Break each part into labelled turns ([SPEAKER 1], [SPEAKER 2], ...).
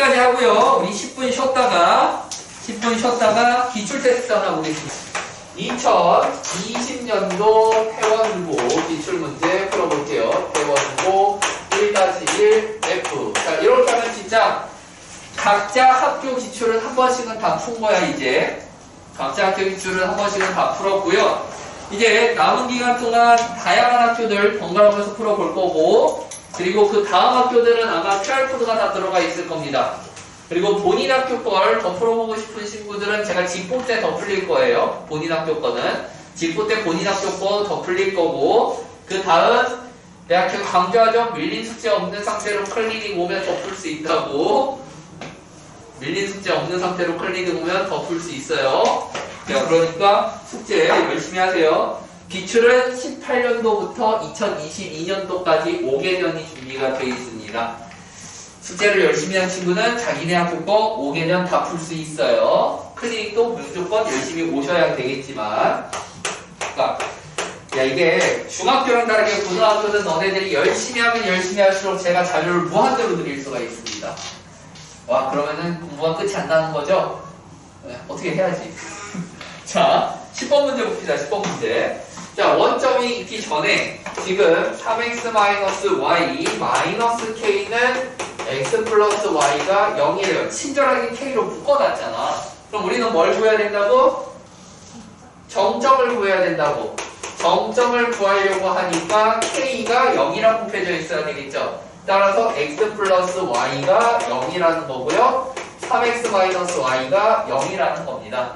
[SPEAKER 1] 여기까지 하고요. 우리 10분 쉬었다가 기출 테스트 하나 보겠습니다. 2020년도 태원고 기출문제 풀어볼게요. 태원고 1-1 F. 자, 이렇게 하면 진짜 각자 학교 기출은 한 번씩은 다 푼 거야, 이제. 각자 학교 기출은 한 번씩은 다 풀었고요. 이제 남은 기간 동안 다양한 학교들 번갈아가면서 풀어볼 거고, 그리고 그 다음 학교들은 아마 QR코드가 다 들어가 있을 겁니다. 그리고 본인 학교 걸 더 풀어보고 싶은 친구들은 제가 직보 때 더 풀릴 거예요. 본인 학교 거는. 직보 때 본인 학교 거 더 풀릴 거고, 그 다음 대학교 강조하죠. 밀린 숙제 없는 상태로 클리닉 오면 더 풀 수 있다고. 밀린 숙제 없는 상태로 클리닉 오면 더 풀 수 있어요. 자, 그러니까 숙제 열심히 하세요. 기출은 18년도부터 2022년도까지 5개년이 준비가 되어 있습니다. 숙제를 열심히 한 친구는 자기네 학교 거 5개년 다 풀 수 있어요. 클리닉도 무조건 열심히 오셔야 되겠지만, 그러니까 야, 이게 중학교랑 다르게 고등학교는 너네들이 열심히 하면 열심히 할수록 제가 자료를 무한대로 드릴 수가 있습니다. 와, 그러면은 공부가 끝이 안 나는 거죠? 네, 어떻게 해야지? 자, 10번 문제 봅시다. 10번 문제. 자, 원점이 있기 전에 지금 3x-y -k는 x 플러스 y가 0이래요. 친절하게 k로 묶어놨잖아. 그럼 우리는 뭘 구해야 된다고? 정점을 구해야 된다고. 정점을 구하려고 하니까 k가 0이라고 곱해져 있어야 되겠죠. 따라서 x 플러스 y가 0이라는 거고요. 3x-y가 0이라는 겁니다.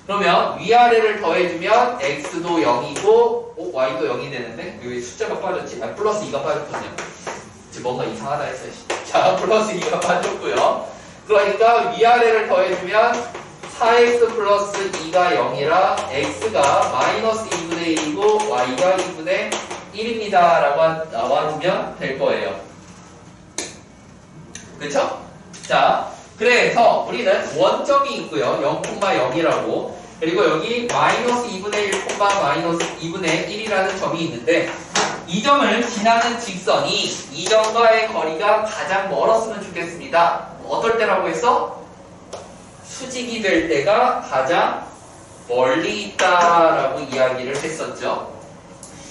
[SPEAKER 1] 그러면 위아래를 더해주면 x도 0이고 y도 0이 되는데 여기 숫자가 빠졌지? 아, 플러스 2가 빠졌거든요. 지금 뭔가 이상하다 했어요. 자, 플러스 2가 빠졌고요. 그러니까 위아래를 더해주면 4x 플러스 2가 0이라 x가 마이너스 2분의 1이고 y가 2분의 1입니다 라고 나와주면 될 거예요. 그쵸? 자, 그래서 우리는 원점이 있고요. 0,0이라고. 그리고 여기 마이너스 2분의 1, 마이너스 2분의 1이라는 점이 있는데 이 점을 지나는 직선이 이 점과의 거리가 가장 멀었으면 좋겠습니다. 어떨 때라고 했어? 수직이 될 때가 가장 멀리 있다라고 이야기를 했었죠.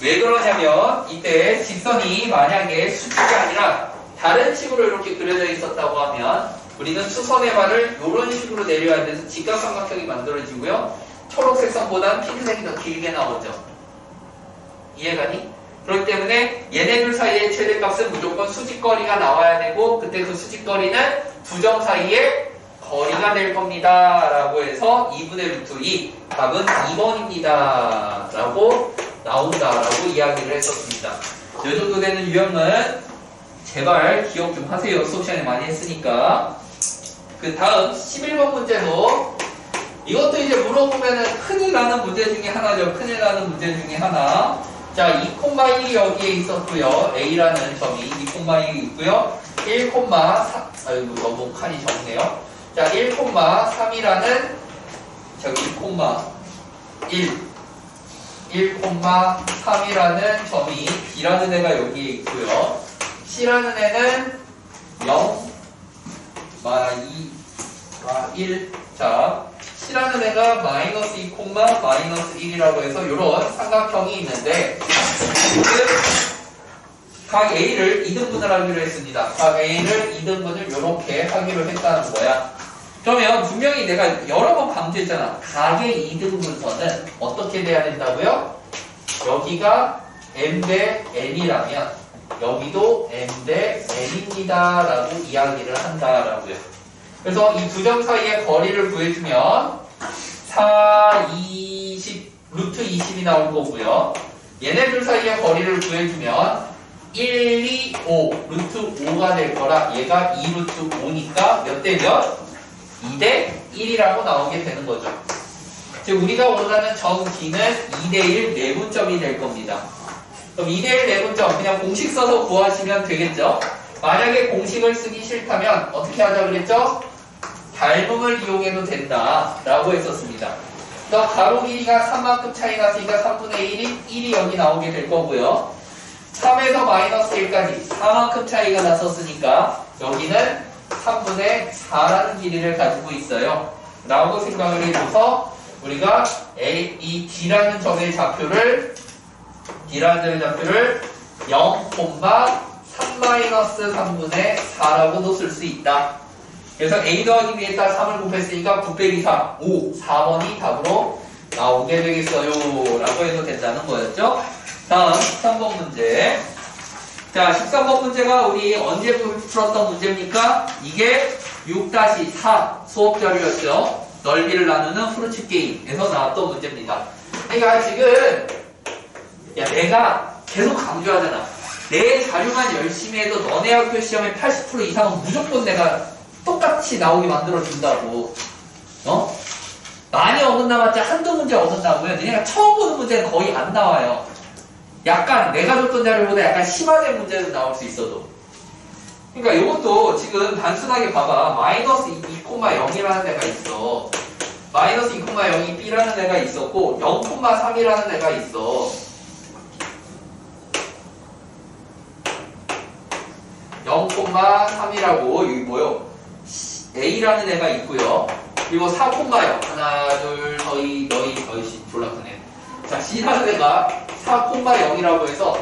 [SPEAKER 1] 왜 그러냐면 이때 직선이 만약에 수직이 아니라 다른 식으로 이렇게 그려져 있었다고 하면 우리는 수선의 발을 이런 식으로 내려야 돼서 직각삼각형이 만들어지고요. 초록색 선보다는 핑크색이 더 길게 나오죠. 이해가니? 그렇기 때문에 얘네들 사이의 최대값은 무조건 수직거리가 나와야 되고 그때 그 수직거리는 두 점 사이의 거리가 될 겁니다. 라고 해서 2분의 루트 2 답은 2번입니다. 라고 나온다라고 이야기를 했었습니다. 이 정도 되는 유형은 제발 기억 좀 하세요. 수업 시간에 많이 했으니까. 그 다음 11번 문제도 이것도 이제 물어보면은 큰일 나는 문제 중에 하나죠. 큰일 나는 문제 중에 하나. 자, 2,1이 여기에 있었고요. A라는 점이 2,1이 있고요. 1,3 아이고 너무 칸이 적네요. 자, 1,3이라는 저기 1,3이라는 점이 B라는 애가 여기에 있고요. C라는 애는 0, 2, 1. 자, C라는 애가 마이너스 2, 마이너스 1이라고 해서 이런 삼각형이 있는데 지금 각 A를 2등분을 하기로 했습니다. 각 A를 2등분을 이렇게 하기로 했다는 거야. 그러면 분명히 내가 여러 번 강조했잖아. 각의 2등분선은 어떻게 돼야 된다고요? 여기가 M 대 N이라면 여기도 M 대 N입니다 라고 이야기를 한다라고요. 그래서 이 두 점 사이의 거리를 구해주면 4, 20, 루트 20이 나올 거고요. 얘네들 사이의 거리를 구해주면 1, 2, 5, 루트 5가 될 거라 얘가 2 루트 5니까 몇 대 몇? 2 대 1이라고 나오게 되는 거죠. 즉 우리가 원하는 점 D는 2 대 1 내분점이 될 겁니다. 그럼 2 대 1 내분점 그냥 공식 써서 구하시면 되겠죠. 만약에 공식을 쓰기 싫다면 어떻게 하자 그랬죠? 닮음을 이용해도 된다 라고 했었습니다. 그러니까 가로 길이가 3만큼 차이 났으니까 3분의 1이 여기 나오게 될 거고요. 3에서 마이너스 1까지 4만큼 차이가 났었으니까 여기는 3분의 4라는 길이를 가지고 있어요. 라고 생각을 해줘서 우리가 이 D라는 점의 좌표를 0,3-3분의 4라고 놓을 수 있다. 그래서 A 더하기 B에 따라 3을 곱했으니까 9 빼기 3, 5, 4번이 답으로 나오게 되겠어요. 라고 해도 된다는 거였죠. 다음 13번 문제. 자, 13번 문제가 우리 언제 풀었던 문제입니까? 이게 6-4 수업 자료였죠. 넓이를 나누는 프루츠 게임에서 나왔던 문제입니다. 그러니까 지금 내가 계속 강조하잖아. 내 자료만 열심히 해도 너네 학교 시험에 80% 이상은 무조건 내가 똑같이 나오게 만들어준다고. 많이 어긋나봤자 한두 문제 어긋나고요. 너네가 처음 보는 문제는 거의 안 나와요. 약간 내가 줬던 자료보다 약간 심화된 문제도 나올 수 있어도. 그러니까 이것도 지금 단순하게 봐봐. 마이너스 2,0이라는 애가 있어. 마이너스 2,0이 B라는 애가 있었고 0,3이라는 애가 있어. 0,3이라고 여기 뭐요? A라는 애가 있고요. 그리고 4,0 하나 둘 더이 졸라 크네. 자, C라는 애가 4,0이라고 해서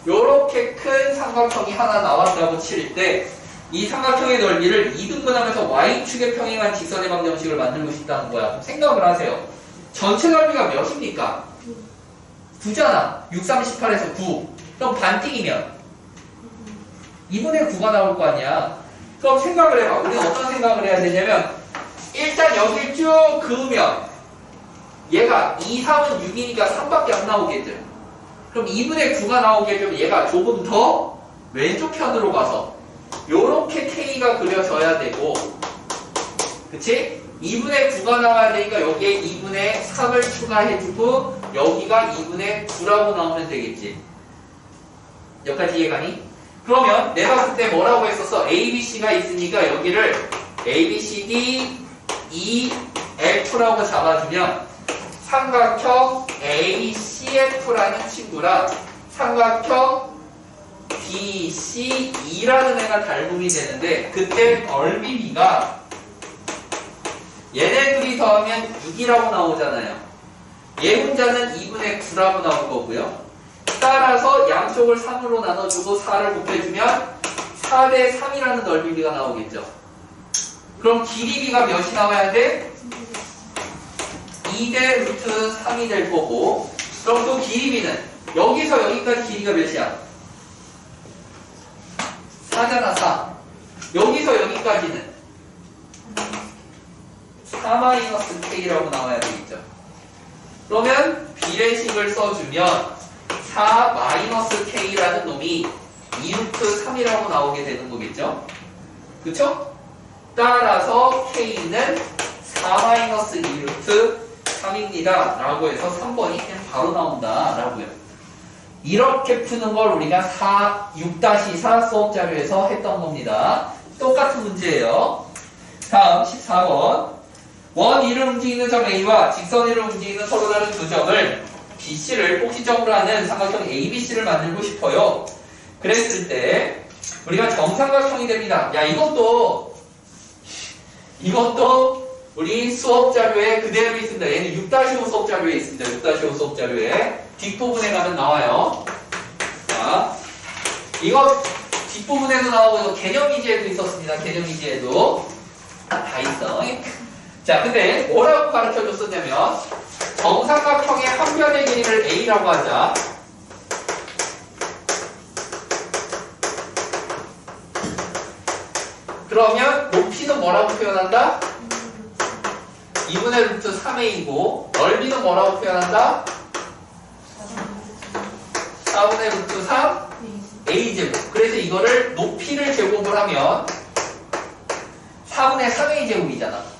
[SPEAKER 1] 요렇게 큰 삼각형이 하나 나왔다고 칠 때 이 삼각형의 넓이를 2등분하면서 Y축에 평행한 직선의 방정식을 만들고 싶다는 거야. 생각을 하세요. 전체 넓이가 몇입니까? 9잖아. 6, 3, 18에서 9. 그럼 반띵이면 2분의 9가 나올 거 아니야. 그럼 생각을 해봐. 우리는 어떤 생각을 해야 되냐면 일단 여기를 쭉 그으면 얘가 2, 3은 6이니까 3밖에 안 나오겠죠. 그럼 2분의 9가 나오게 되면 얘가 조금 더 왼쪽 편으로 가서 요렇게 K가 그려져야 되고, 그치? 2분의 9가 나와야 되니까 여기에 2분의 3을 추가해주고 여기가 2분의 9라고 나오면 되겠지. 여기까지 이해가니? 그러면 내가 봤을 때 뭐라고 했었어? ABC가 있으니까 여기를 ABCD EF라고 잡아주면 삼각형 ACF라는 친구랑 삼각형 BCE라는 애가 닮음이 되는데 그때 넓이 B가 얘네 둘이 더하면 6이라고 나오잖아요. 얘 혼자는 2분의 9라고 나올 거고요. 따라서 양쪽을 3으로 나눠주고 4를 곱해주면 4대 3이라는 넓이 B가 나오겠죠. 그럼 길이 B가 몇이 나와야 돼? 2대 루트 3이 될 거고, 그럼 또 길이 B는 여기서 여기까지 길이가 몇이야? 4잖아, 4. 여기서 여기까지는 4-K라고 나와야 되겠죠. 그러면 비례식을 써주면 4-K라는 놈이 2루트 3이라고 나오게 되는 거겠죠. 그쵸? 따라서 K는 4-2루트 3입니다. 라고 해서 3번이 그냥 바로 나온다. 라고요. 이렇게 푸는 걸 우리가 6-4 수업 자료에서 했던 겁니다. 똑같은 문제예요. 다음 14번. 원 위를 움직이는 점 A와 직선 위를 움직이는 서로 다른 두 점을 BC를 꼭지점으로 하는 삼각형 ABC를 만들고 싶어요. 그랬을 때 우리가 정삼각형이 됩니다. 야, 이것도 우리 수업 자료에 그대로 있습니다. 얘는 6-5 수업 자료에 있습니다. 6-5 수업 자료에 뒷부분에 가면 나와요. 자, 이거 뒷부분에도 나오고 개념이지에도 있었습니다. 개념이지에도 다 있어. 자, 근데 뭐라고 가르쳐 줬었냐면 정삼각형의 한 변의 길이를 A라고 하자. 그러면 높이는 뭐라고 표현한다? 2분의 루트 3A이고 넓이는 뭐라고 표현한다? 4분의 루트 3 A제곱. 그래서 이거를 높이를 제곱을 하면 4분의 3A제곱이잖아.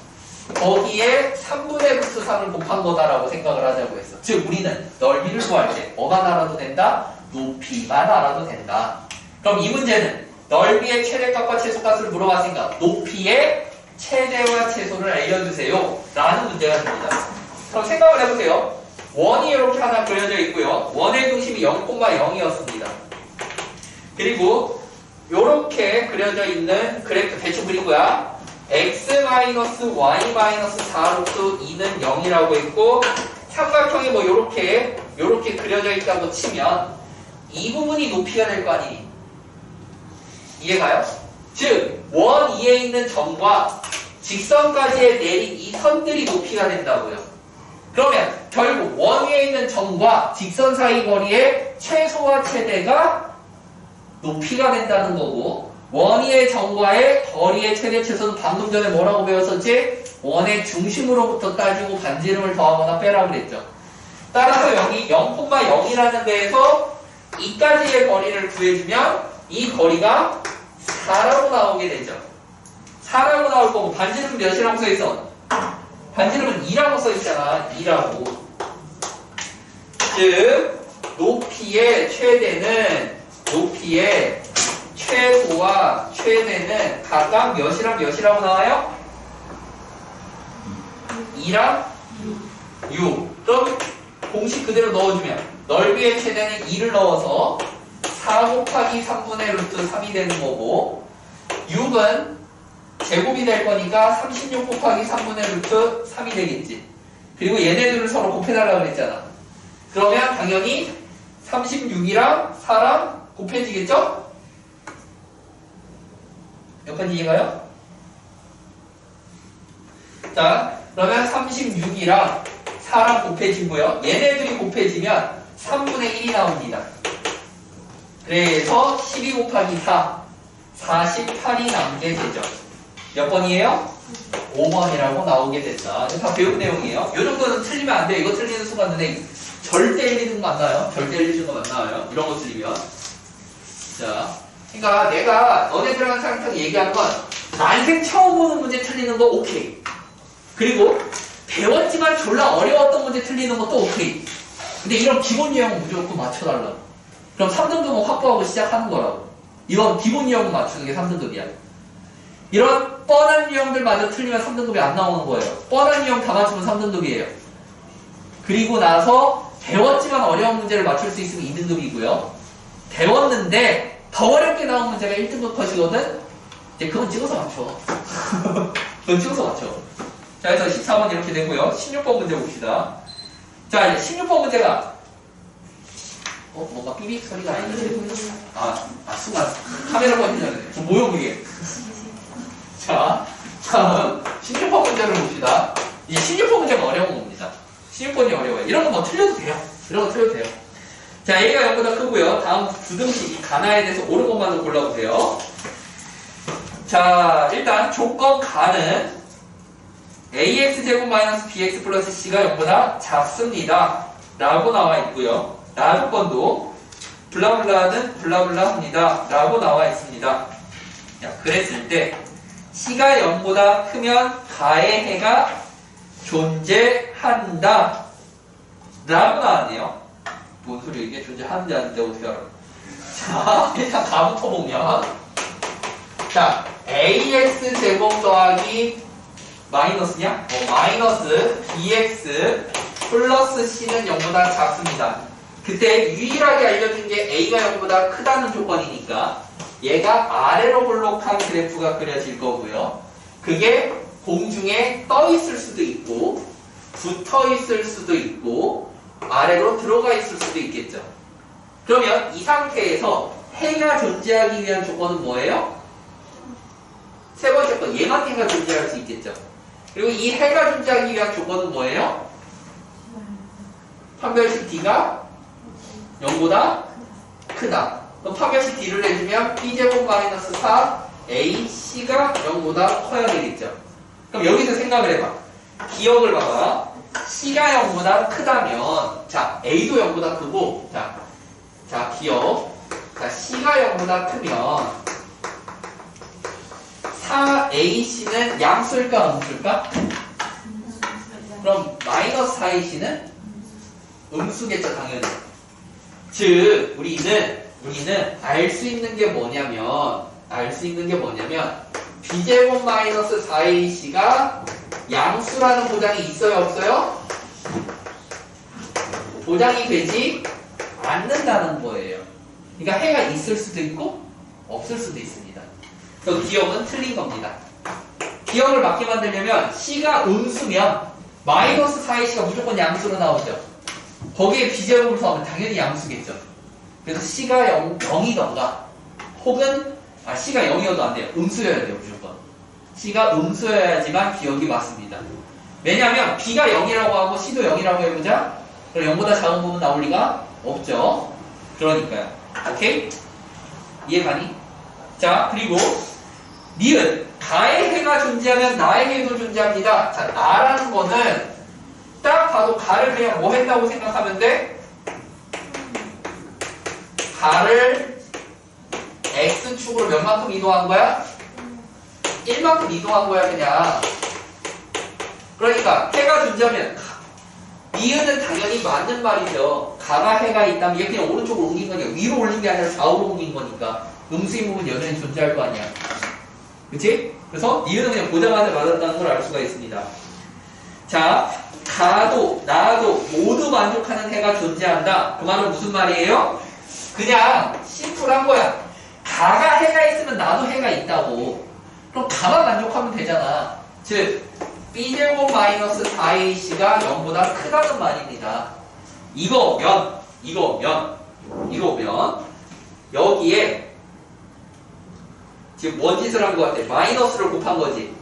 [SPEAKER 1] 거기에 3분의 루트 3을 곱한 거다라고 생각을 하자고 했어. 즉 우리는 넓이를 구할 때 뭐가 알아도 된다? 높이만 알아도 된다. 그럼 이 문제는 넓이의 최대값과 최소값을 물어봤으니까 높이의 최대와 최소를 알려주세요 라는 문제가 됩니다. 그럼 생각을 해보세요. 원이 이렇게 하나 그려져 있고요. 원의 중심이 0,0이었습니다. 그리고 요렇게 그려져 있는 그래프 대충 그리고야 x-y-4 루트 2는 0이라고 했고 삼각형이 뭐 요렇게 그려져 있다고 치면 이 부분이 높이가 될 거 아니니? 이해가요? 즉, 원 2에 있는 점과 직선까지의 내린 이 선들이 높이가 된다고요. 그러면 결국 원 위에 있는 점과 직선 사이 거리의 최소와 최대가 높이가 된다는 거고 원 위의 점과의 거리의 최대 최소는 방금 전에 뭐라고 배웠었지? 원의 중심으로부터 따지고 반지름을 더하거나 빼라 그랬죠. 따라서 여기 0,0이라는 데에서 이까지의 거리를 구해주면 이 거리가 4라고 나오게 되죠. 4라고 나올 거고 반지름은 몇이라고 써있어? 반지름은 2라고 써있잖아. 2라고. 즉 높이의 최소와 최대는 각각 몇이라고 나와요? 2랑 6. 그럼 공식 그대로 넣어주면 넓이의 최대는 2를 넣어서 4 곱하기 3분의 루트 3이 되는 거고 6은 제곱이 될 거니까 36 곱하기 3분의 루트 3이 되겠지. 그리고 얘네들을 서로 곱해달라고 그랬잖아. 그러면 당연히 36이랑 4랑 곱해지겠죠? 여기까지 이해가요? 자, 그러면 36이랑 4랑 곱해지고요. 얘네들이 곱해지면 3분의 1이 나옵니다. 그래서 12 곱하기 4, 48이 남게 되죠. 몇 번이에요? 5번이라고 나오게 된다. 다 배운 내용이에요. 이 정도는 틀리면 안 돼요. 이거 틀리는 순간 눈에 절대 1, 2등 맞나요? 절대 1, 2등 맞나요? 이런 거 틀리면. 자, 그러니까 내가 너네들이랑 상태로 얘기하는 건 난생 처음 보는 문제 틀리는 거 오케이. 그리고 배웠지만 졸라 어려웠던 문제 틀리는 것도 오케이. 근데 이런 기본 유형은 무조건 맞춰달라고. 그럼 3등급은 확보하고 시작하는 거라고. 이건 기본 유형은 맞추는 게 3등급이야. 이런 뻔한 유형들마저 틀리면 3등급이 안 나오는 거예요. 뻔한 유형 다 맞추면 3등급이에요. 그리고 나서 배웠지만 어려운 문제를 맞출 수 있으면 2등급이고요. 배웠는데 더 어렵게 나온 문제가 1등급 컷이거든? 이제 그건 찍어서 맞춰. 그건 찍어서 맞춰. 자, 그래서 14번 이렇게 되고요. 16번 문제 봅시다. 자, 이제 16번 문제가 뭔가 삐빅 소리가 아니는데. 순간 카메라 꺼지기 전에. 뭐야 그게? 자, 다음 16번 문제를 봅시다. 이 16번 문제가 어려운 겁니다. 16번이 어려워요. 이런 거 뭐 틀려도 돼요. 이런 거 틀려도 돼요. 자, A가 0보다 크고요. 다음 부등식 이 가나에 대해서 옳은 것만을 골라보세요. 자, 일단 조건 가는 ax제곱 마이너스 bx 플러스 c가 0보다 작습니다. 라고 나와 있고요. 나조건도 블라블라는 블라블라 합니다. 라고 나와 있습니다. 자, 그랬을 때 c가 0보다 크면 가의 해가 존재한다. 라고 나왔네요. 뭔 소리야 이게 존재하는지 아닌데 어떻게 알아? 자, 일단 가부터 보면 자, ax 제곱 더하기 마이너스냐? 마이너스 bx 플러스 c는 0보다 작습니다. 그때 유일하게 알려준 게 a가 0보다 크다는 조건이니까 얘가 아래로 볼록한 그래프가 그려질 거고요. 그게 공중에 떠 있을 수도 있고 붙어 있을 수도 있고 아래로 들어가 있을 수도 있겠죠. 그러면 이 상태에서 해가 존재하기 위한 조건은 뭐예요? 세 번째 건 얘만 해가 존재할 수 있겠죠. 그리고 이 해가 존재하기 위한 조건은 뭐예요? 판별식 D가 0보다 크다. 그럼 판별식 D를 내주면 B제곱 마이너스 4 AC가 0보다 커야 되겠죠. 그럼 여기서 생각을 해봐. 기억을 봐봐. C가 0보다 크다면 자, A도 0보다 크고 자, 기억. 자, C가 0보다 크면 4AC는 양수일까 음수일까? 그럼 마이너스 4AC는 음수겠죠, 당연히. 즉, 우리는 알 수 있는 게 뭐냐면 B제곱 마이너스 4AC가 양수라는 보장이 있어요, 없어요? 보장이 되지 않는다는 거예요. 그러니까 해가 있을 수도 있고 없을 수도 있습니다. 그래서 기억은 틀린 겁니다. 기억을 맞게 만들려면 C가 음수면 마이너스 4의 C가 무조건 양수로 나오죠. 거기에 B제곱을 더하면 당연히 양수겠죠. 그래서 C가 0이던가 혹은 C가 0이어도 안 돼요. 음수여야 돼요. 무조건. C가 음수여야지만 기억이 맞습니다. 왜냐하면 B가 0이라고 하고 C도 0이라고 해보자. 그럼 0보다 작은 부분 나올 리가 없죠. 그러니까요. 오케이? 이해 가니? 자, 그리고 니은 가의 해가 존재하면 나의 해도 존재합니다. 자, 나라는 거는 딱 봐도 가를 그냥 뭐 했다고 생각하면 돼? 가를 x축으로 몇 만큼 이동한 거야? 1만큼 이동한 거야 그냥. 그러니까 해가 존재하면 니은은 당연히 맞는 말이죠. 가가 해가 있다면 얘 그냥 오른쪽으로 옮긴 거니까 위로 올린 게 아니라 좌우로 옮긴 거니까 음수인 부분 여전히 존재할 거 아니야. 그치? 그래서 니은은 그냥 보자마자 맞았다는 걸 알 수가 있습니다. 자, 가도 나도 모두 만족하는 해가 존재한다. 그 말은 무슨 말이에요? 그냥 심플한 거야. 가가 해가 있으면 나도 해가 있다고. 그럼 가만 만족하면 되잖아. 즉 B제곱 마이너스 4AC가 0보다 크다는 말입니다. 이거면 여기에 지금 뭔 짓을 한 것 같아? 마이너스를 곱한 거지.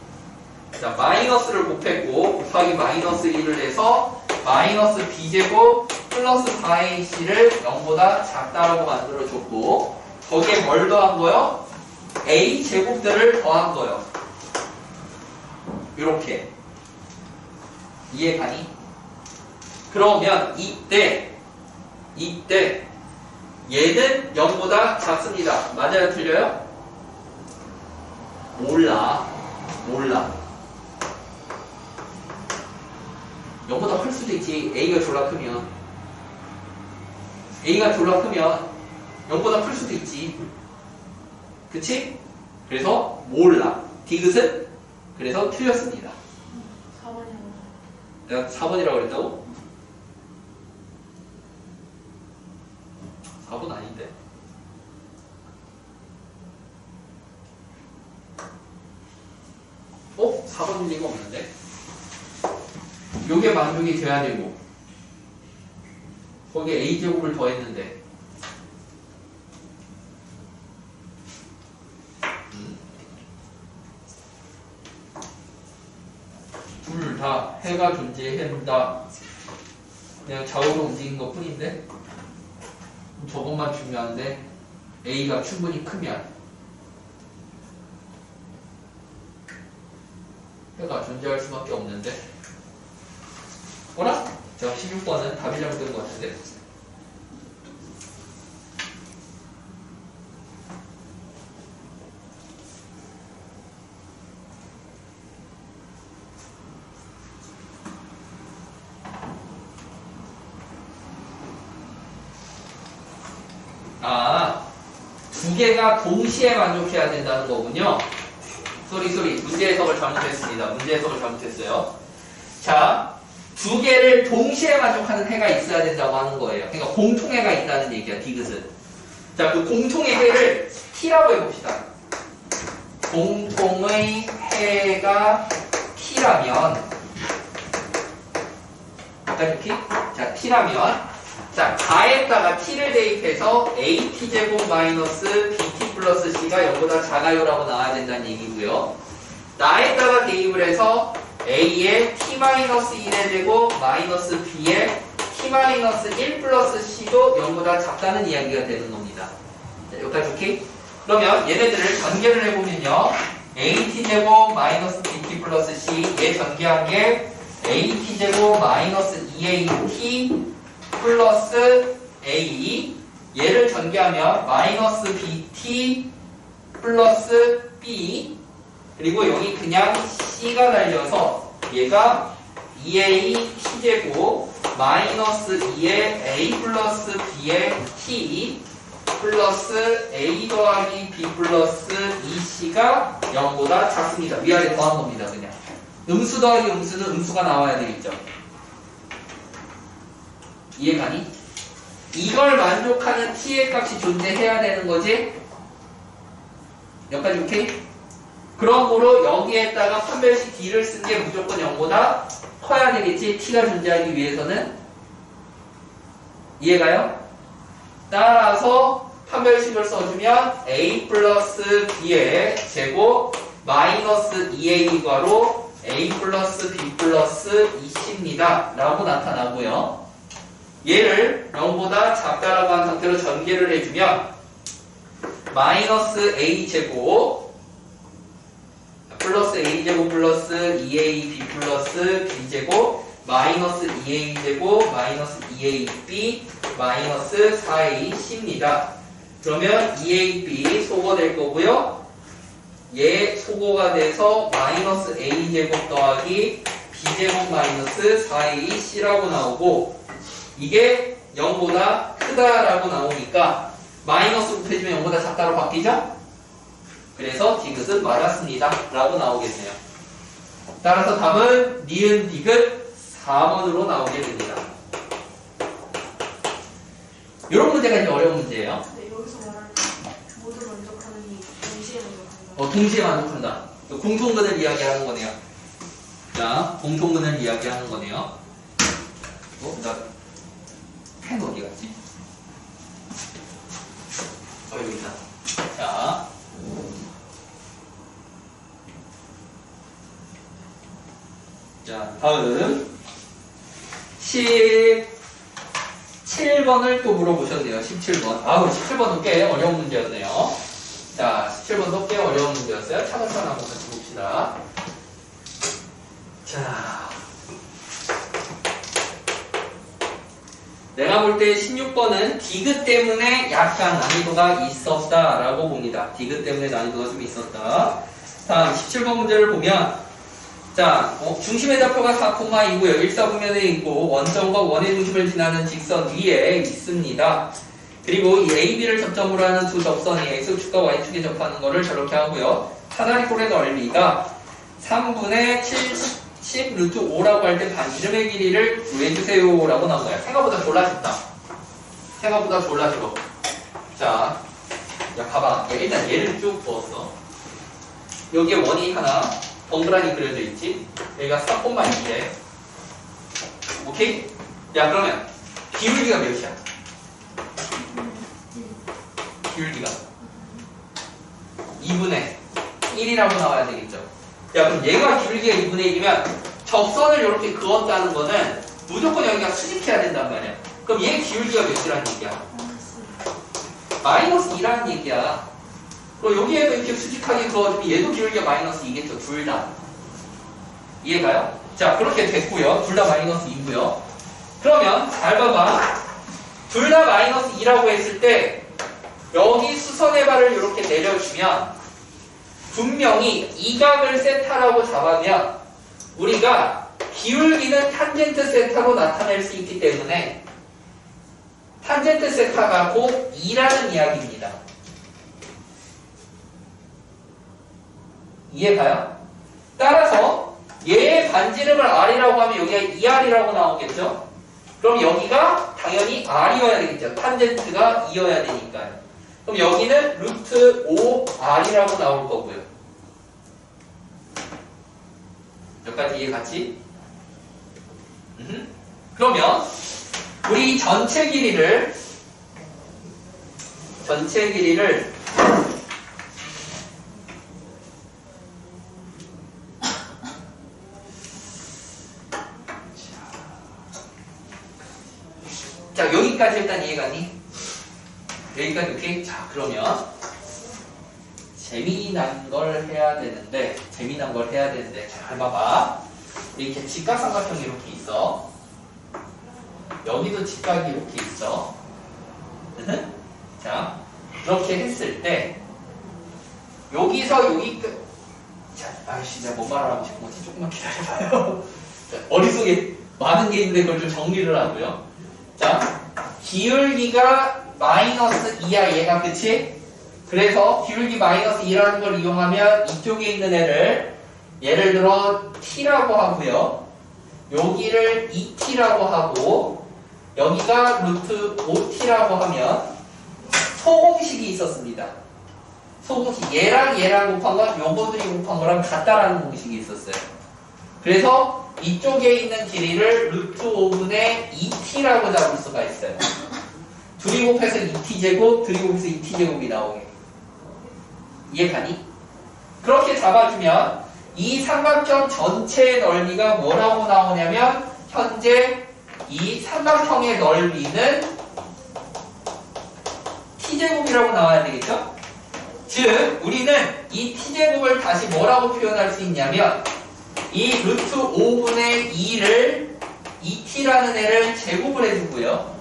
[SPEAKER 1] 자, 마이너스를 곱했고 곱하기 마이너스 1을 해서 마이너스 B제곱 플러스 4AC를 0보다 작다라고 만들어줬고 거기에 뭘 더한 거요? A제곱들을 더한 거요. 이렇게. 이해 가니? 그러면 이때 얘는 0보다 작습니다. 맞아요? 틀려요? 몰라. 0보다 클 수도 있지. A가 졸라 크면 0보다 클 수도 있지. 그치? 그래서 몰라. 디귿은 그래서 틀렸습니다.
[SPEAKER 2] 4번이라고.
[SPEAKER 1] 내가 4번이라고 그랬다고? 4번 아닌데. 어? 4번일 리가 없는데? 요게 만족이 돼야 되고 거기에 A제곱을 더했는데 둘 다 해가 존재한다. 그냥 좌우로 움직인 것 뿐인데 저것만 중요한데 A가 충분히 크면 해가 존재할 수밖에 없는데 뭐라? 제가 16번은 답이 잘못된 것 같은데 두 개가 동시에 만족해야 된다는 거군요. 소리 문제 해석을 잘못했어요. 자, 두 개를 동시에 만족하는 해가 있어야 된다고 하는 거예요. 그러니까 공통해가 있다는 얘기야, 디귿은. 자, 그 공통의 해를 T라고 해봅시다. 공통의 해가 T라면 T? 자, T라면 자, 가에다가 T를 대입해서 AT제곱 마이너스 BT 플러스 C가 0보다 작아요라고 나와야 된다는 얘기고요. 나에다가 대입을 해서 A에 T-1의 제곱 마이너스 B에 T-1 플러스 C도 0보다 작다는 이야기가 되는 겁니다. 자, 여기까지 오케이? 그러면 얘네들을 전개를 해보면요. AT제곱 마이너스 BT 플러스 C 얘 전개한 게 AT제곱 마이너스 2AT 플러스 A 얘를 전개하면 마이너스 BT 플러스 B 그리고 여기 그냥 C가 달려서 얘가 2A T제곱 마이너스 2의 A 플러스 B의 T 플러스 A 더하기 B 플러스 2C가 0보다 작습니다. 위아래 더한 겁니다. 그냥 음수 더하기 음수는 음수가 나와야 되겠죠. 이해가니? 이걸 만족하는 t의 값이 존재해야 되는 거지? 여기까지 오케이? 그런 거로 여기에다가 판별식 D를 쓴 게 무조건 0보다 커야 되겠지. T가 존재하기 위해서는. 이해가요? 따라서 판별식을 써주면 A 플러스 B의 제곱 마이너스 2A과로 A 플러스 B 플러스 2C입니다. 라고 나타나고요. 얘를 0보다 작다라고 한 상태로 전개를 해주면 마이너스 A 제곱 플러스 A제곱 플러스 2AB 플러스 B제곱 마이너스 2A제곱 마이너스 2AB 마이너스 4AC입니다. 그러면 2AB 소거될 거고요. 얘 소거가 돼서 마이너스 A제곱 더하기 B제곱 마이너스 4AC라고 나오고 이게 0보다 크다라고 나오니까 마이너스 곱해지면 0보다 작다로 바뀌죠? 그래서 디귿은 맞았습니다. 라고 나오겠네요. 따라서 답은 니은 디귿 4번으로 나오게 됩니다. 이런 문제가 이제 어려운 문제예요.
[SPEAKER 2] 네, 여기서 말하는 모두 만족하는 동시에 만족한다.
[SPEAKER 1] 동시에 만족한다. 공통근을 이야기하는 거네요. 자, 공통근을 이야기하는 거네요. 나 펜 어디 갔지? 여기 있다. 자. 자, 다음 17번을 또 물어보셨네요. 17번. 아우, 17번도 꽤 어려운 문제였네요. 자, 17번도 꽤 어려운 문제였어요. 차근차근 한번 같이 봅시다. 자, 내가 볼 때 16번은 디귿 때문에 약간 난이도가 있었다라고 봅니다. 디귿 때문에 난이도가 좀 있었다. 다음 17번 문제를 보면 자, 중심의 좌표가 4,2고요. 일사분면에 있고 원점과 원의 중심을 지나는 직선 위에 있습니다. 그리고 이 AB를 접점으로 하는 두 접선이 X축과 Y축에 접하는 거를 저렇게 하고요. 사다리꼴의 넓이가 3분의 70 루트 5라고 할 때 반지름의 길이를 구해주세요 라고 나온 거야. 생각보다 졸라 쉽다. 생각보다 졸라 쉬워. 자, 야 봐봐. 일단 얘를 쭉 부었어. 여기에 원이 하나 동그라미 그려져 있지? 여기가 4,2래. 오케이? 야, 그러면 기울기가 몇이야? 기울기가 2분의 1이라고 나와야 되겠죠? 야, 그럼 얘가 기울기가 2분의 1이면 접선을 이렇게 그었다는 거는 무조건 여기가 수직해야 된단 말이야. 그럼 얘 기울기가 몇이라는 얘기야? 마이너스 2라는 얘기야. 그럼 여기에도 이렇게 수직하게 그어주면 얘도 기울기가 마이너스 2겠죠. 둘 다. 이해가요? 자, 그렇게 됐고요. 둘 다 마이너스 2고요. 그러면 잘 봐봐. 둘 다 마이너스 2라고 했을 때 여기 수선의 발을 이렇게 내려주면 분명히 이 각을 세타라고 잡으면 우리가 기울기는 탄젠트 세타로 나타낼 수 있기 때문에 탄젠트 세타가 곧 2라는 이야기입니다. 이해가요? 따라서 얘의 반지름을 R이라고 하면 여기가 2R이라고 나오겠죠? 그럼 여기가 당연히 R이어야 되겠죠. 탄젠트가 2여야 되니까요. 그럼 여기는 루트 5R이라고 나올 거고요. 여기까지 이해 갔지? 그러면 우리 전체 길이를 자, 여기까지 일단 이해가니? 여기까지 오케이? 자, 그러면 재미난 걸 해야 되는데 잘 봐봐. 이렇게 직각삼각형이 이렇게 있어. 여기도 직각이 이렇게 있어. 자, 그렇게 했을 때 여기서 여기까지 자, 아이씨, 내가 뭔 말을 하고 싶은 건지 조금만 기다려봐요. 머릿속에 많은 게 있는데 그걸 좀 정리를 하고요. 자, 기울기가 마이너스 2야, 얘가, 그치? 그래서 기울기 마이너스 2라는 걸 이용하면 이쪽에 있는 애를 예를 들어 t라고 하고요. 여기를 2t라고 하고 여기가 루트 5t라고 하면 소공식이 있었습니다. 소공식 얘랑 얘랑 곱한 건 요거들이 곱한 거랑 같다라는 공식이 있었어요. 그래서 이쪽에 있는 길이를 루트 5분의 2t라고 잡을 수가 있어요. 둘이 곱해서 2t제곱, 둘이 곱해서 2t제곱이 나오게. 이해가니? 그렇게 잡아주면 이 삼각형 전체의 넓이가 뭐라고 나오냐면 현재 이 삼각형의 넓이는 t제곱이라고 나와야 되겠죠? 즉 우리는 이 t제곱을 다시 뭐라고 표현할 수 있냐면 이 루트 5분의 2를 2t라는 애를 제곱을 해주고요.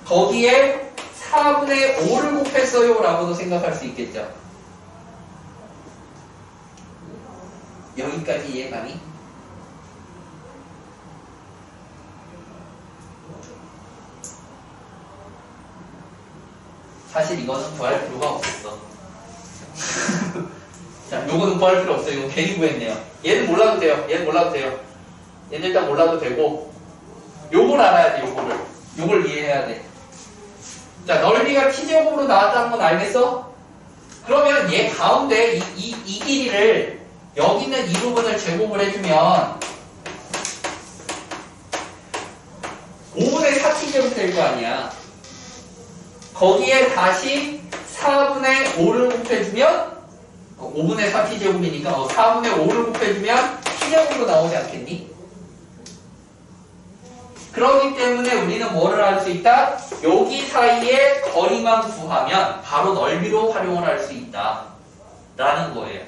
[SPEAKER 1] 거기에 4분의 5를 곱했어요 라고도 생각할 수 있겠죠. 여기까지 이해가니? 사실 이거는 구할 필요가 없었어. 자, 요거는 구할 필요 없어요. 이거 괜히 구했네요. 얘는 몰라도 돼요. 얘는 몰라도 돼요. 얘는 일단 몰라도 되고 요걸 알아야 돼. 요걸 이해해야 돼. 자, 넓이가 t제곱으로 나왔다는 건 알겠어? 그러면 얘 가운데 이 길이를 여기 있는 이 부분을 제곱을 해주면 5분의 4t제곱 될 거 아니야. 거기에 다시 4분의 5를 곱해주면 5분의 4t제곱이니까 4분의 5를 곱해주면 t제곱으로 나오지 않겠니? 그렇기 때문에 우리는 뭐를 할 수 있다? 여기 사이에 거리만 구하면 바로 넓이로 활용을 할 수 있다 라는 거예요.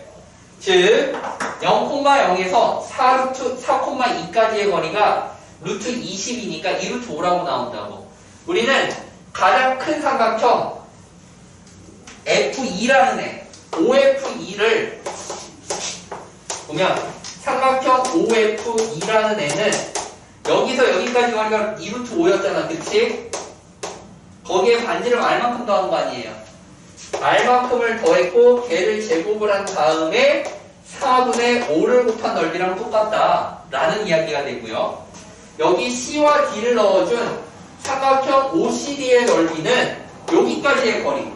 [SPEAKER 1] 즉 0,0에서 4,2까지의 거리가 루트 20이니까 2루트 5라고 나온다고. 우리는 가장 큰 삼각형 F2라는 애 OF2를 보면 삼각형 OF2라는 애는 여기서 여기까지 거리가 2루트 5였잖아. 그치? 거기에 반지름 R만큼 더한 거 아니에요. R만큼을 더했고 걔를 제곱을 한 다음에 4분의 5를 곱한 넓이랑 똑같다 라는 이야기가 되고요. 여기 C와 D를 넣어준 삼각형 OCD의 넓이는 여기까지의 거리.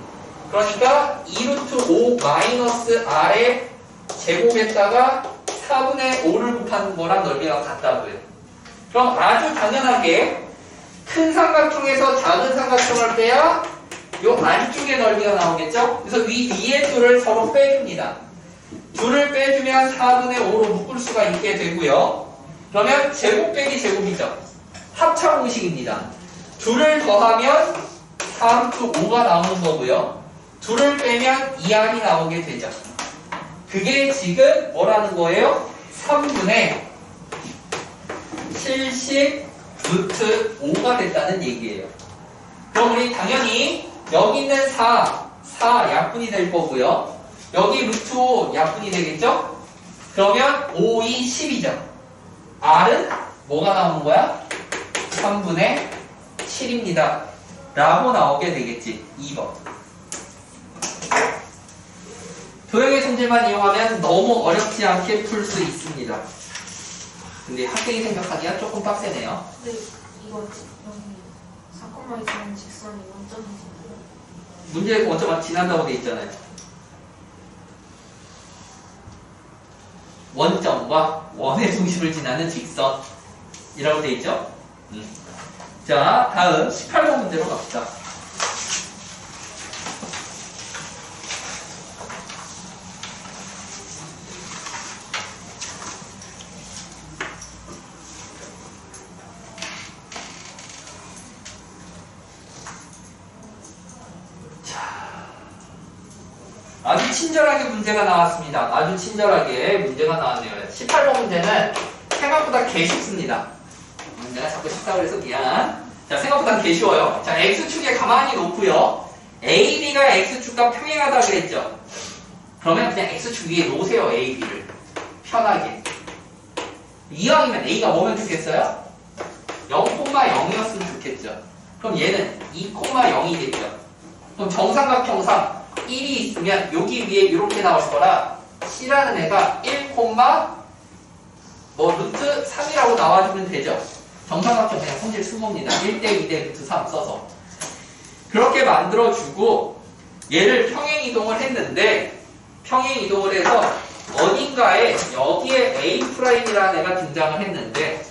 [SPEAKER 1] 그러니까 2루트 5 마이너스 R의 제곱에다가 4분의 5를 곱한 거랑 넓이가 같다고요. 그럼 아주 당연하게 큰 삼각형에서 작은 삼각형을 빼야 요 안쪽의 넓이가 나오겠죠? 그래서 위에 둘을 서로 빼줍니다. 둘을 빼주면 4분의 5로 묶을 수가 있게 되고요. 그러면 제곱 빼기 제곱이죠. 합차 공식입니다. 둘을 더하면 4루트 5가 나오는 거고요. 둘을 빼면 2R이 나오게 되죠. 그게 지금 뭐라는 거예요? 3분의 70 루트 5가 됐다는 얘기예요. 그럼 우리 당연히 여기 있는 4 약분이 될 거고요. 여기 루트 5 약분이 되겠죠? 그러면 5, 2, 10이죠. R은 뭐가 나오는 거야? 3분의 7입니다. 라고 나오게 되겠지. 2번. 도형의 성질만 이용하면 너무 어렵지 않게 풀 수 있습니다. 근데 학생이 생각하기가 조금 빡세네요.
[SPEAKER 2] 근데 이거 여기 4콤마 있는 직선이 원점이잖아요.
[SPEAKER 1] 문제의 원점 지난다고 돼 있잖아요. 원점과 원의 중심을 지나는 직선이라고 돼 있죠? 자, 다음 18번 문제로 갑시다. 아주 친절하게 문제가 나왔습니다. 아주 친절하게 문제가 나왔네요. 18번 문제는 생각보다 개 쉽습니다. 내가 자꾸 쉽다고 해서 미안. 자, 생각보다 개 쉬워요. 자, X축에 가만히 놓고요. AB가 X축과 평행하다 그랬죠? 그러면 그냥 X축 위에 놓으세요. AB를. 편하게. 이왕이면 A가 뭐면 좋겠어요? 0,0이었으면 좋겠죠. 그럼 얘는 2,0이겠죠. 그럼 정삼각형상 1이 있으면 여기 위에 이렇게 나올 거라 C라는 애가 1, 루트 3이라고 나와주면 되죠. 정삼각형 그냥 성질 쓴 겁니다. 1대 2대 루트 3 써서 그렇게 만들어주고 얘를 평행 이동을 했는데 평행 이동을 해서 어딘가에 여기에 A'이라는 애가 등장을 했는데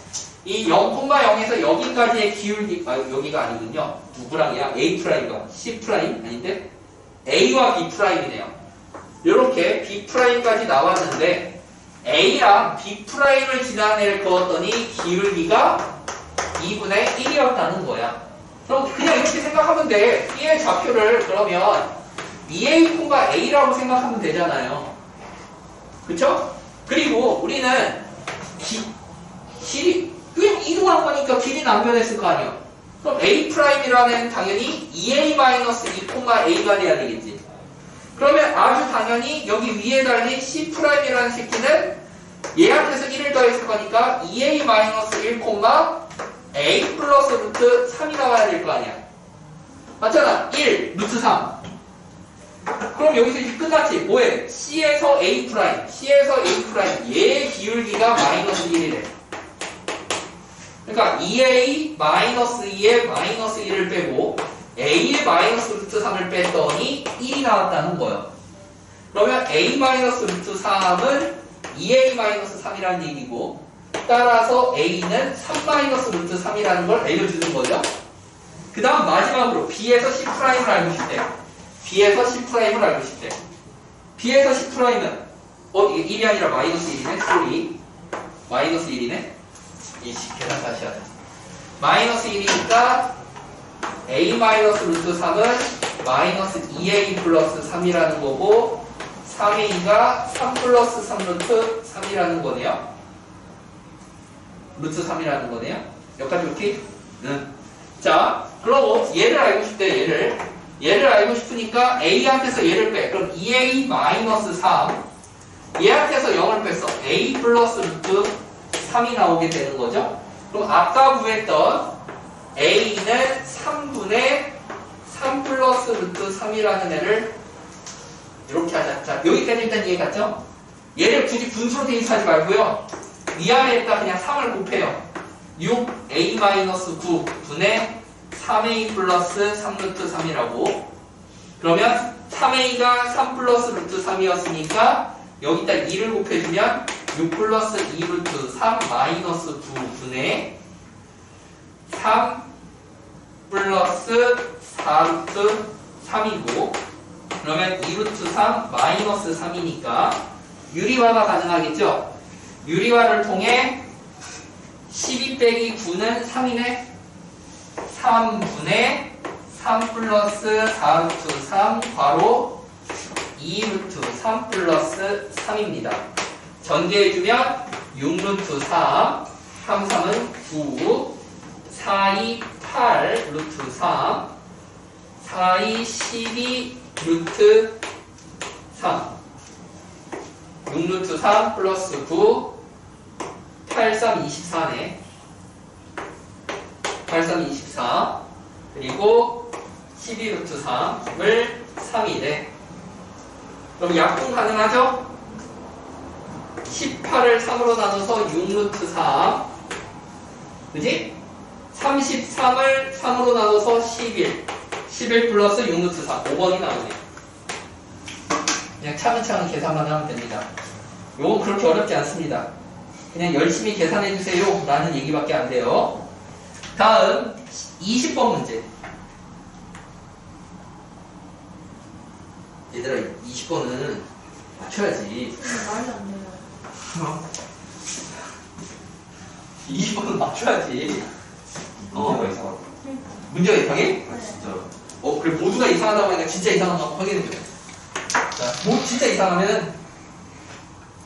[SPEAKER 1] 이 0,0에서 여기까지의 기울기 여기가 아니군요. 누구랑이야? A'과 C' 아닌데 A와 B'이네요. 이렇게 B'까지 나왔는데 A랑 B'을 지나는 애를 그었더니 기울기가 2분의 1이었다는 거야. 그럼 그냥 이렇게 생각하면 돼. B의 좌표를 그러면 EA,A라고 생각하면 되잖아요. 그쵸? 그리고 우리는 길이 그냥 이동한 거니까 길이는 안 변했을 거 아니야. 그럼 A'이라는 당연히 EA-2,A가 돼야 되겠지. 그러면 아주 당연히 여기 위에 달린 C'이라는 새끼는 얘한테서 1을 더했을 거니까 EA-1, A 플러스 루트 3이 나와야 될 거 아니야. 맞잖아. 1, 루트 3. 그럼 여기서 이제 끝났지. 뭐해? C에서 A', C에서 A', 얘의 기울기가 마이너스 1이래. 그러니까 2A 마이너스 2에 마이너스 1을 빼고 A의 마이너스 루트 3을 뺐더니 1이 나왔다는 거예요. 그러면 A 마이너스 루트 3은 2A 마이너스 3이라는 얘기고 따라서 A는 3 마이너스 루트 3이라는 걸 알려주는 거죠. 그 다음 마지막으로 B에서 C'을 알고 싶대. B에서 C'을 알고 싶대. B에서 C'은 이게 1이 아니라 마이너스 1이네. 소리. 마이너스 1이네. 이씨 계산 다시 하자. 마이너스 1이니까 A 마이너스 루트 3은 마이너스 2A 플러스 3이라는 거고 3A가 3 플러스 3 루트 3이라는 거네요. 루트 3이라는 거네요. 여기까지 오케이? 응. 자, 그러고 얘를 알고 싶대. 얘를 알고 싶으니까 A한테서 얘를 빼. 그럼 2A 마이너스 3 얘한테서 0을 뺐어. A 플러스 루트 3이 나오게 되는 거죠. 그럼 아까 구했던 A는 3분의 3 플러스 루트 3이라는 애를 이렇게 하자. 자, 여기까지 일단 이해 갔죠? 얘를 굳이 분수로 대입하지 말고요. 위아래에다 그냥 3을 곱해요. 6A-9 분의 3A 플러스 3 루트 3이라고. 그러면 3A가 3 플러스 루트 3이었으니까 여기다 2를 곱해주면 6 플러스 2 루트 3 마이너스 9 분의 3 플러스 4 루트 3이고 그러면 2 루트 3 마이너스 3이니까 유리화가 가능하겠죠? 유리화를 통해 12 빼기 9는 3이네. 3분의 3 플러스 4 루트 3 괄호 2 루트 3 플러스 3입니다. 전개해주면 6 루트 3, 3, 3은 9, 4, 2, 8 루트 3, 4, 2, 12 루트 3, 6 루트 3 플러스 9, 8, 3, 24네. 8, 3, 24 그리고 12 루트 3을 3이래. 그럼 약분 가능하죠? 18을 3으로 나눠서 6 루트 3 그지? 33을 3으로 나눠서 11 플러스 6 루트 3 5번이 나오네. 그냥 차근차근 계산만 하면 됩니다. 요건 그렇게 어렵지 않습니다. 그냥 열심히 계산해주세요 라는 얘기밖에 안 돼요. 다음 20번 문제. 얘들아 20번은 맞춰야지.
[SPEAKER 2] 말이 안 돼요.
[SPEAKER 1] 20번은 맞춰야지.
[SPEAKER 3] 문제가 이상하다.
[SPEAKER 1] 문제가 이상해?
[SPEAKER 3] 아 진짜.
[SPEAKER 1] 그래 모두가 이상하다고 하니까 진짜 이상한 거 확인해줘. 자, 뭐 진짜 이상하면은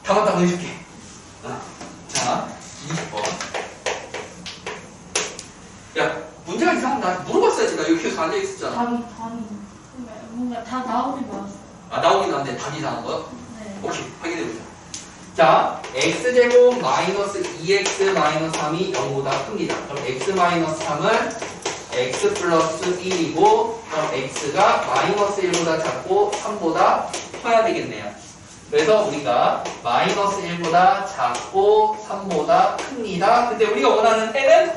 [SPEAKER 1] 다 맞다고 해줄게. 자, 20번. 야, 문제가 이상하면 나 물어봤어야지. 나 여기 계속 앉아있었잖아.
[SPEAKER 2] 답이 뭔가 다 나오긴 나왔어.
[SPEAKER 1] 아, 나오긴 나왔는데 답이 이상한 거야?
[SPEAKER 2] 네.
[SPEAKER 1] 오케이, 확인해보자. 자, x제곱 마이너스 2x 마이너스 3이 0보다 큽니다. 그럼 x 마이너스 3은 x 플러스 1이고 그럼 x가 마이너스 1보다 작고 3보다 커야 되겠네요. 그래서 우리가 마이너스 1보다 작고 3보다 큽니다. 근데 우리가 원하는 애는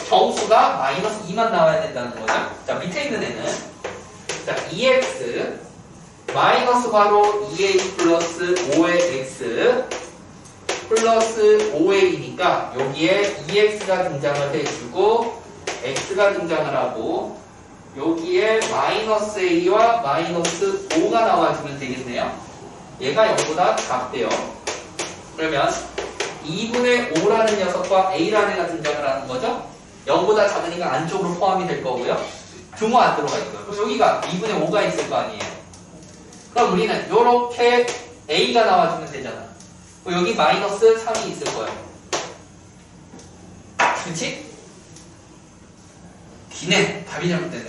[SPEAKER 1] 정수가 마이너스 2만 나와야 된다는 거죠. 자, 밑에 있는 애는 자, 2x 마이너스 바로 2a 플러스 5의 x 플러스 5a니까 여기에 2x가 등장을 해주고 x가 등장을 하고 여기에 마이너스 a와 마이너스 5가 나와주면 되겠네요. 얘가 0보다 작대요. 그러면 2분의 5라는 녀석과 a라는 애가 등장을 하는 거죠. 0보다 작으니까 안쪽으로 포함이 될 거고요. 등호 안 들어가 있고요. 그럼 여기가 2분의 5가 있을 거 아니에요. 그럼 우리는 이렇게 a가 나와주면 되잖아. 여기 마이너스 3이 있을 거예요. 그치? 기네. 답이 잘못됐네.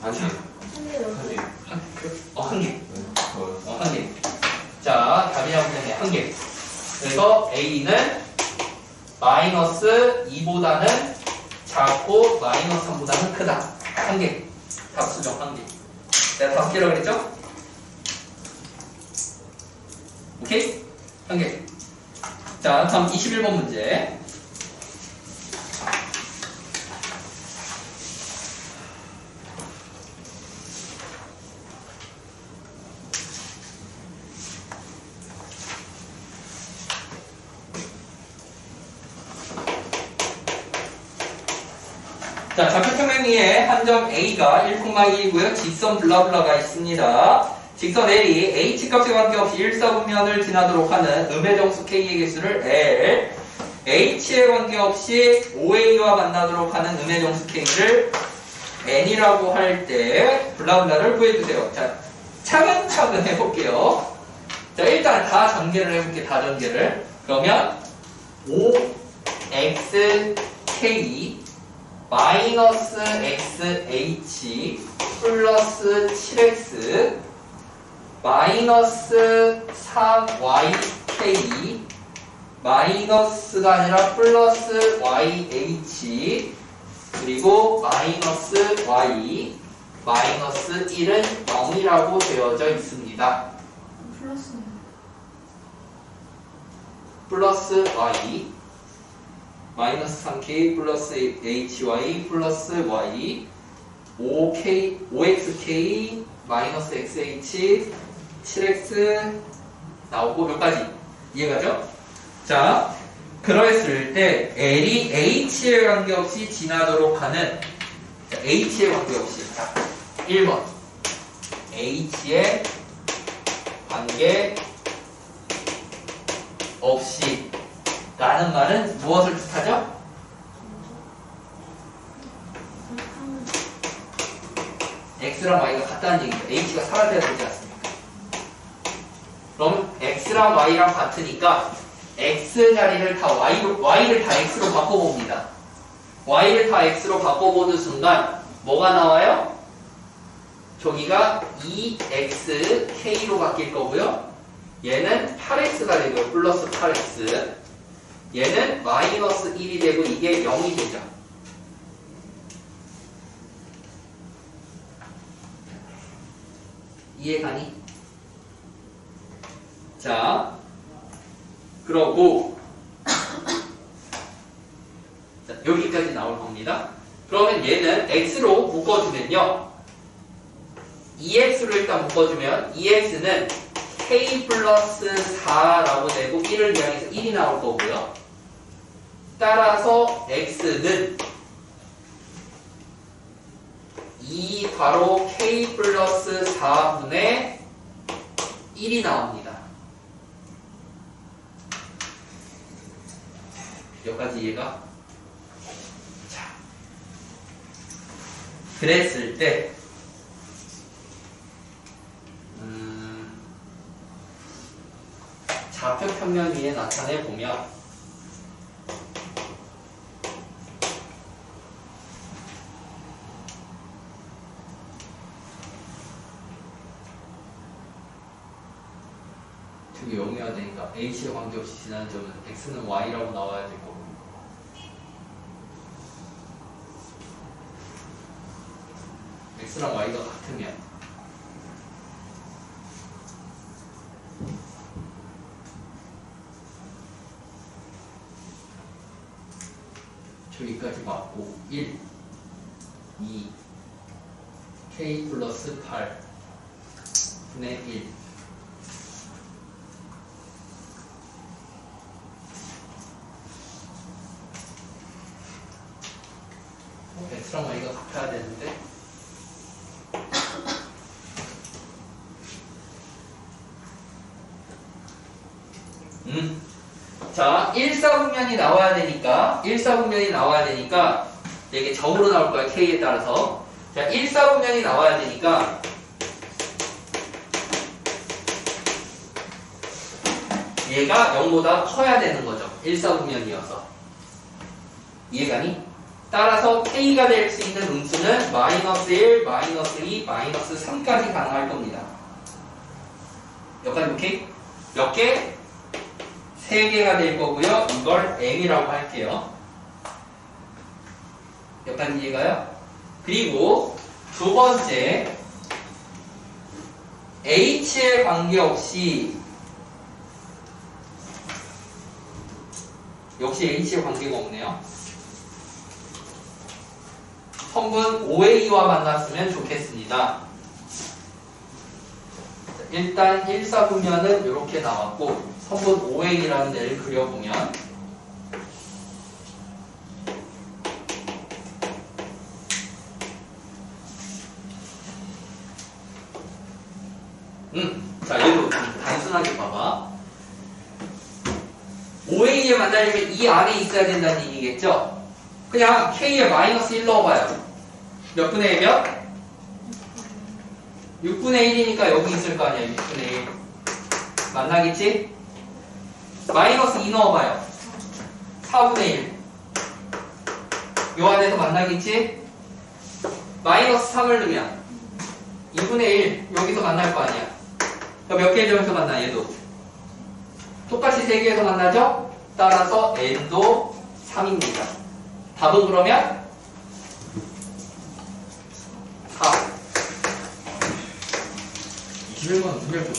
[SPEAKER 3] 아니.
[SPEAKER 1] 한 개.
[SPEAKER 3] 뭐요?
[SPEAKER 1] 한 개. 자, 답이 잘못됐네. 한 개. 그래서 a는 마이너스 2보다는 작고 마이너스 3보다는 크다. 한 개. 답 수정 한 개. 내가 5개라고 그랬죠? 오케이? 한 개. 자, 다음 21번 문제. 자, 좌표평면위에 한 점 A가 1,2이고요. 직선 블라블라가 있습니다. 직선 L이 H값에 관계없이 1사분면을 지나도록 하는 음의 정수 K의 개수를 L, H에 관계없이 OA와 만나도록 하는 음의 정수 K를 N이라고 할 때 블라블라를 구해주세요. 자, 차근차근 해볼게요. 자, 일단 다 전개를 해볼게요. 다 전개를. 그러면 5xk 마이너스 xh 플러스 7x 마이너스 3yk 마이너스가 아니라 플러스 yh 그리고 마이너스 y 마이너스 1은 0이라고 되어져 있습니다. 플러스 y 마이너스 3k 플러스 hy 플러스 y 5xk 마이너스 xh 7x 나오고 여기까지 이해가죠? 자, 그랬을 때 L이 h에 관계없이 지나도록 하는 자, h에 관계없이 자, 1번 h에 관계없이 라는 말은 무엇을 뜻하죠? x랑 y가 같다는 얘기죠. h가 사라져야 되지 않습니까? 그럼 x랑 y랑 같으니까 x 자리를 다 y를 다 x로 바꿔봅니다. y를 다 x로 바꿔보는 순간 뭐가 나와요? 저기가 2xk로 바뀔 거고요. 얘는 8x가 되고요. 플러스 8x 얘는 마이너스 1이 되고 이게 0이 되죠. 이해가니? 자, 그러고 자, 여기까지 나올 겁니다. 그러면 얘는 x로 묶어주면요. 2x로 일단 묶어주면 2x는 k 플러스 4라고 되고 1을 이항해서 1이 나올 거고요. 따라서 x는 2 바로 k 플러스 4분의 1이 나옵니다. 여기까지 이해가? 자, 그랬을 때 좌표평면 위에 나타내 보면 저기 0이어야 되니까 h에 관계없이 지나는 점은 x는 y라고 나와야 될 거고 x랑 y가 같으면 저기까지 맞고 1, 2, K 플러스 8 분의 1. x랑 y가 같아야 되는데. 자, 1사분면이 나와야 되니까, 이게 점으로 나올 거야, k에 따라서. 자, 1사분면이 나와야 되니까, 얘가 0보다 커야 되는 거죠. 1사분면이어서. 이해가니? 따라서 k가 될 수 있는 음수는 마이너스 1, 마이너스 2, 마이너스 3까지 가능할 겁니다. 여기까지 오케이? 몇 개? 3개가 될 거고요. 이걸 m이라고 할게요. 여기까지 이해가요? 그리고 두 번째, h에 관계없이, 역시 h에 관계가 없네요. 성분 OA와 만났으면 좋겠습니다. 일단 1사분면은 이렇게 나왔고, 성분 OA라는 데를 그려보면, 자, 얘도 단순하게 봐봐. OA에 만나려면 이 안에 있어야 된다는 얘기겠죠? 그냥 K에 마이너스 1 넣어봐요. 몇 분의 1 몇? 6분의 1이니까 여기 있을 거 아니야, 6분의 1. 만나겠지? 마이너스 2 넣어봐요. 4분의 1. 요 안에서 만나겠지? 마이너스 3을 넣으면 2분의 1. 여기서 만날 거 아니야. 그럼 몇 개의 점에서 만나, 얘도? 똑같이 3개에서 만나죠? 따라서 n도 3입니다. 답은 그러면 4.
[SPEAKER 3] 21번 분별